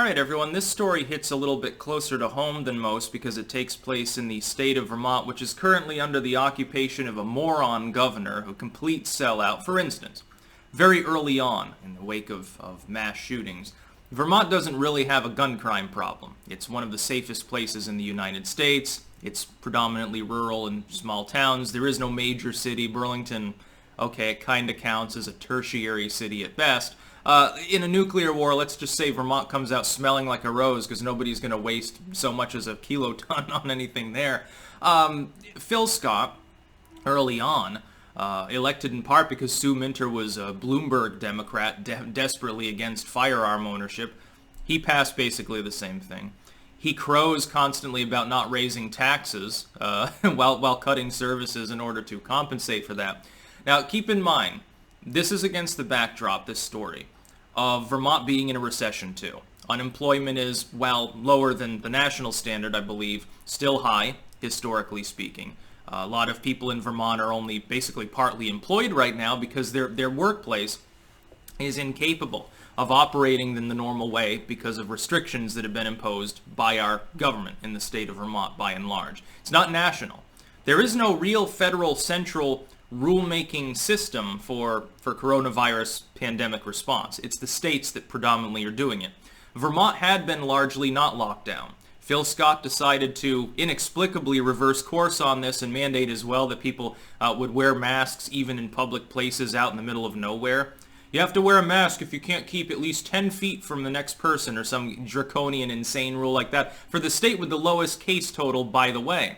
Alright everyone, this story hits a little bit closer to home than most because it takes place in the state of Vermont, which is currently under the occupation of a moron governor, a complete sellout. For instance, very early on, in the wake of mass shootings, Vermont doesn't really have a gun crime problem. It's one of the safest places in the United States. It's predominantly rural and small towns. There is no major city. Burlington, okay, it kind of counts as a tertiary city at best. In a nuclear war, let's just say Vermont comes out smelling like a rose because nobody's going to waste so much as a kiloton on anything there. Phil Scott, early on, elected in part because Sue Minter was a Bloomberg Democrat desperately against firearm ownership. He passed basically the same thing. He crows constantly about not raising taxes while cutting services in order to compensate for that. Now, keep in mind, this is against the backdrop, this story, of Vermont being in a recession too. Unemployment is, well, lower than the national standard, I believe, still high, historically speaking. A lot of people in Vermont are only basically partly employed right now because their workplace is incapable of operating in the normal way because of restrictions that have been imposed by our government in the state of Vermont by and large. It's not national. There is no real federal central rulemaking system for coronavirus pandemic response. It's the states that predominantly are doing it. Vermont had been largely not locked down. Phil Scott decided to inexplicably reverse course on this and mandate as well that people would wear masks even in public places out in the middle of nowhere. You have to wear a mask if you can't keep at least 10 feet from the next person, or some draconian insane rule like that, for the state with the lowest case total, by the way.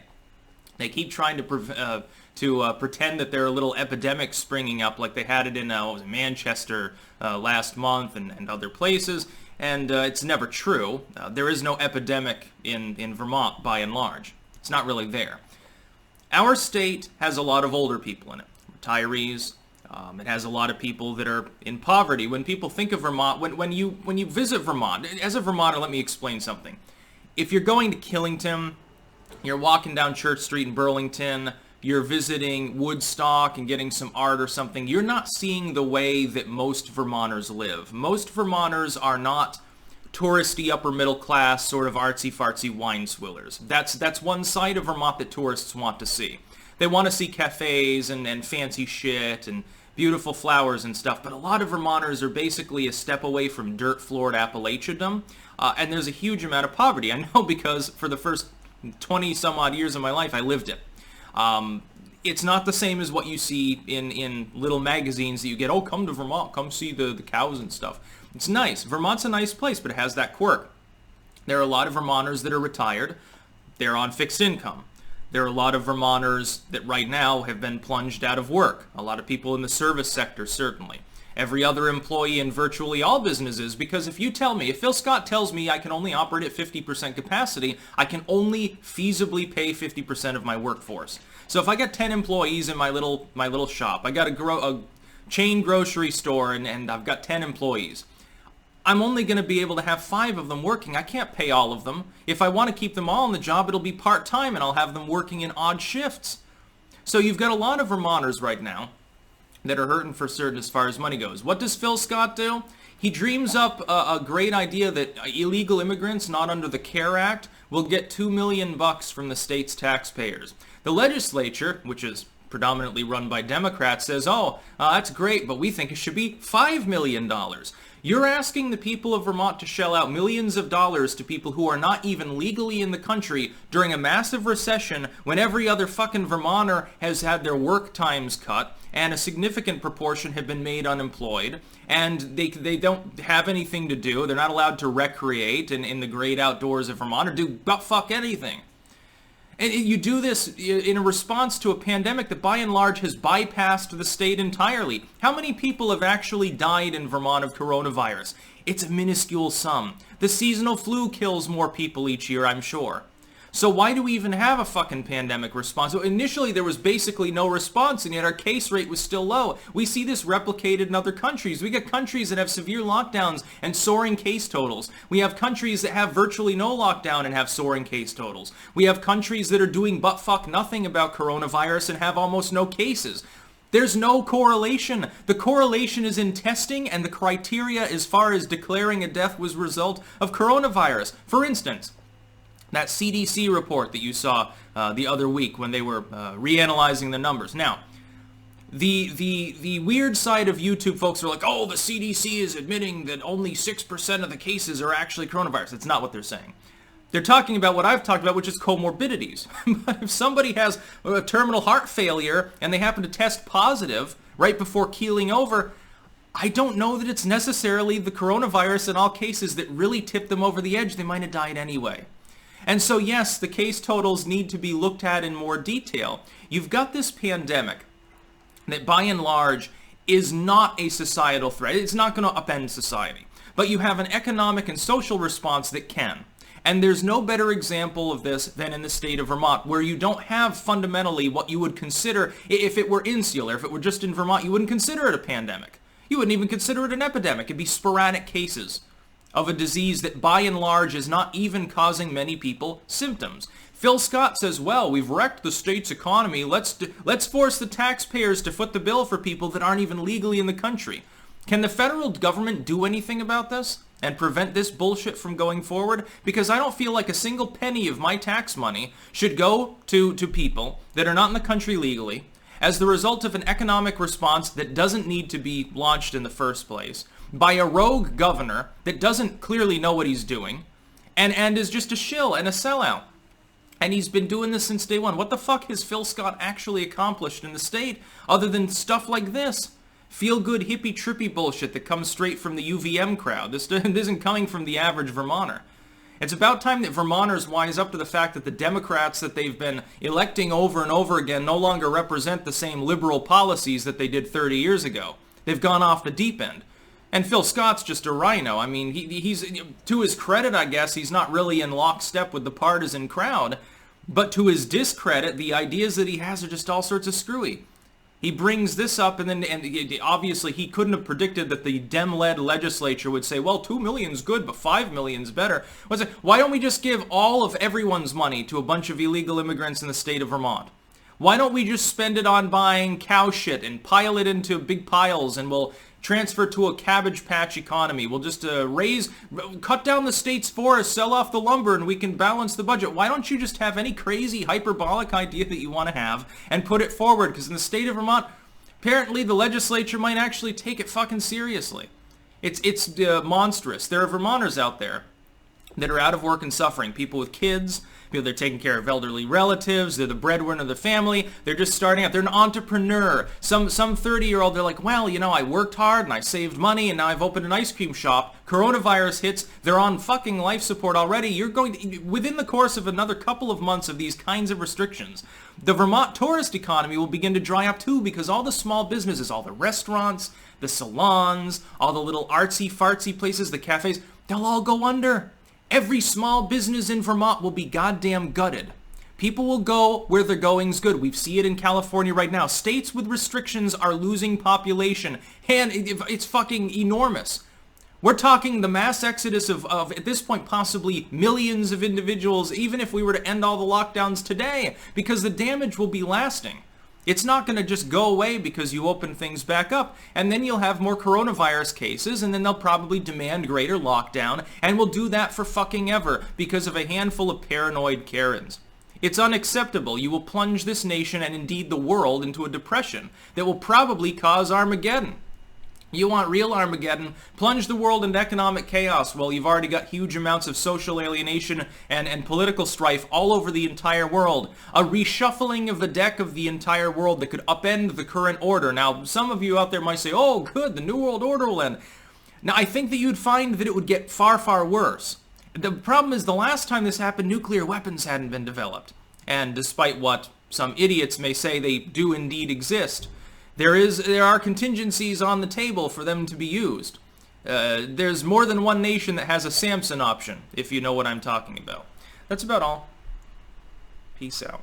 They keep trying to pretend that there are little epidemics springing up like they had it in Manchester last month and other places, and it's never true. There is no epidemic in Vermont by and large. It's not really there. Our state has a lot of older people in it, retirees. It has a lot of people that are in poverty. When people think of Vermont, when you visit Vermont, as a Vermonter, let me explain something. If you're going to Killington, you're walking down Church Street in Burlington, you're visiting Woodstock and getting some art or something, you're not seeing the way that most Vermonters live. Most Vermonters are not touristy upper middle class sort of artsy-fartsy wine swillers. That's one side of Vermont that tourists want to see. They want to see cafes and fancy shit and beautiful flowers and stuff, but a lot of Vermonters are basically a step away from dirt-floored Appalachiadom, and there's a huge amount of poverty. I know because for the first 20-some-odd years of my life, I lived it. It's not the same as what you see in little magazines that you get, oh, come to Vermont, come see the cows and stuff. It's nice. Vermont's a nice place, but it has that quirk. There are a lot of Vermonters that are retired. They're on fixed income. There are a lot of Vermonters that right now have been plunged out of work. A lot of people in the service sector, certainly. Every other employee in virtually all businesses, because if Phil Scott tells me I can only operate at 50% capacity, I can only feasibly pay 50% of my workforce. So if I got 10 employees in my little shop, I got a chain grocery store and I've got 10 employees, I'm only going to be able to have 5 of them working. I can't pay all of them. If I want to keep them all on the job, it'll be part-time and I'll have them working in odd shifts. So you've got a lot of Vermonters right now that are hurting for certain as far as money goes. What does Phil Scott do? He dreams up a great idea that illegal immigrants not under the CARE Act will get $2 million from the state's taxpayers. The legislature, which is predominantly run by Democrats, says, that's great, but we think it should be $5 million. You're asking the people of Vermont to shell out millions of dollars to people who are not even legally in the country during a massive recession when every other fucking Vermonter has had their work times cut and a significant proportion have been made unemployed, and they don't have anything to do. They're not allowed to recreate in the great outdoors of Vermont or do butt-fuck anything. And you do this in a response to a pandemic that by and large has bypassed the state entirely. How many people have actually died in Vermont of coronavirus? It's a minuscule sum. The seasonal flu kills more people each year, I'm sure. So why do we even have a fucking pandemic response? Well, initially there was basically no response, and yet our case rate was still low. We see this replicated in other countries. We get countries that have severe lockdowns and soaring case totals. We have countries that have virtually no lockdown and have soaring case totals. We have countries that are doing butt-fuck nothing about coronavirus and have almost no cases. There's no correlation. The correlation is in testing and the criteria as far as declaring a death was a result of coronavirus. For instance, that CDC report that you saw the other week when they were reanalyzing the numbers. Now, the weird side of YouTube folks are like, oh, the CDC is admitting that only 6% of the cases are actually coronavirus. That's not what they're saying. They're talking about what I've talked about, which is comorbidities. But if somebody has a terminal heart failure and they happen to test positive right before keeling over, I don't know that it's necessarily the coronavirus in all cases that really tipped them over the edge. They might have died anyway. And so yes, the case totals need to be looked at in more detail. You've got this pandemic that by and large is not a societal threat. It's not going to upend society. But you have an economic and social response that can. And there's no better example of this than in the state of Vermont, where you don't have fundamentally what you would consider, if it were insular, if it were just in Vermont, you wouldn't consider it a pandemic. You wouldn't even consider it an epidemic. It'd be sporadic cases of a disease that by and large is not even causing many people symptoms. Phil Scott says, well, we've wrecked the state's economy. Let's force the taxpayers to foot the bill for people that aren't even legally in the country. Can the federal government do anything about this and prevent this bullshit from going forward? Because I don't feel like a single penny of my tax money should go to people that are not in the country legally as the result of an economic response that doesn't need to be launched in the first place by a rogue governor that doesn't clearly know what he's doing and is just a shill and a sellout. And he's been doing this since day one. What the fuck has Phil Scott actually accomplished in the state other than stuff like this? Feel-good, hippie-trippy bullshit that comes straight from the UVM crowd. This isn't coming from the average Vermonter. It's about time that Vermonters wise up to the fact that the Democrats that they've been electing over and over again no longer represent the same liberal policies that they did 30 years ago. They've gone off the deep end. And Phil Scott's just a rhino. I mean, he's, to his credit, I guess, he's not really in lockstep with the partisan crowd. But to his discredit, the ideas that he has are just all sorts of screwy. He brings this up, and obviously he couldn't have predicted that the Dem-led legislature would say, well, 2 million's good, but 5 million's better. Why don't we just give all of everyone's money to a bunch of illegal immigrants in the state of Vermont? Why don't we just spend it on buying cow shit and pile it into big piles, and we'll transfer to a cabbage patch economy? We'll just cut down the state's forests, sell off the lumber, and we can balance the budget. Why don't you just have any crazy hyperbolic idea that you want to have and put it forward? Because in the state of Vermont, apparently the legislature might actually take it fucking seriously. It's monstrous. There are Vermonters out there that are out of work and suffering. People with kids, people that are taking care of elderly relatives, they're the breadwinner of the family, they're just starting out, they're an entrepreneur. Some 30-year-old, they're like, well, you know, I worked hard and I saved money and now I've opened an ice cream shop. Coronavirus hits, they're on fucking life support already. You're going to, within the course of another couple of months of these kinds of restrictions, the Vermont tourist economy will begin to dry up too, because all the small businesses, all the restaurants, the salons, all the little artsy-fartsy places, the cafes, they'll all go under. Every small business in Vermont will be goddamn gutted. People will go where the going's good. We see it in California right now. States with restrictions are losing population, and it's fucking enormous. We're talking the mass exodus of at this point, possibly millions of individuals, even if we were to end all the lockdowns today, because the damage will be lasting. It's not going to just go away because you open things back up, and then you'll have more coronavirus cases, and then they'll probably demand greater lockdown, and we'll do that for fucking ever because of a handful of paranoid Karens. It's unacceptable. You will plunge this nation and indeed the world into a depression that will probably cause Armageddon. You want real Armageddon? Plunge the world into economic chaos. Well, you've already got huge amounts of social alienation and political strife all over the entire world. A reshuffling of the deck of the entire world that could upend the current order. Now, some of you out there might say, oh, good, the New World Order will end. Now, I think that you'd find that it would get far, far worse. The problem is the last time this happened, nuclear weapons hadn't been developed. And despite what some idiots may say, they do indeed exist. There are contingencies on the table for them to be used. There's more than one nation that has a Samson option, if you know what I'm talking about. That's about all. Peace out.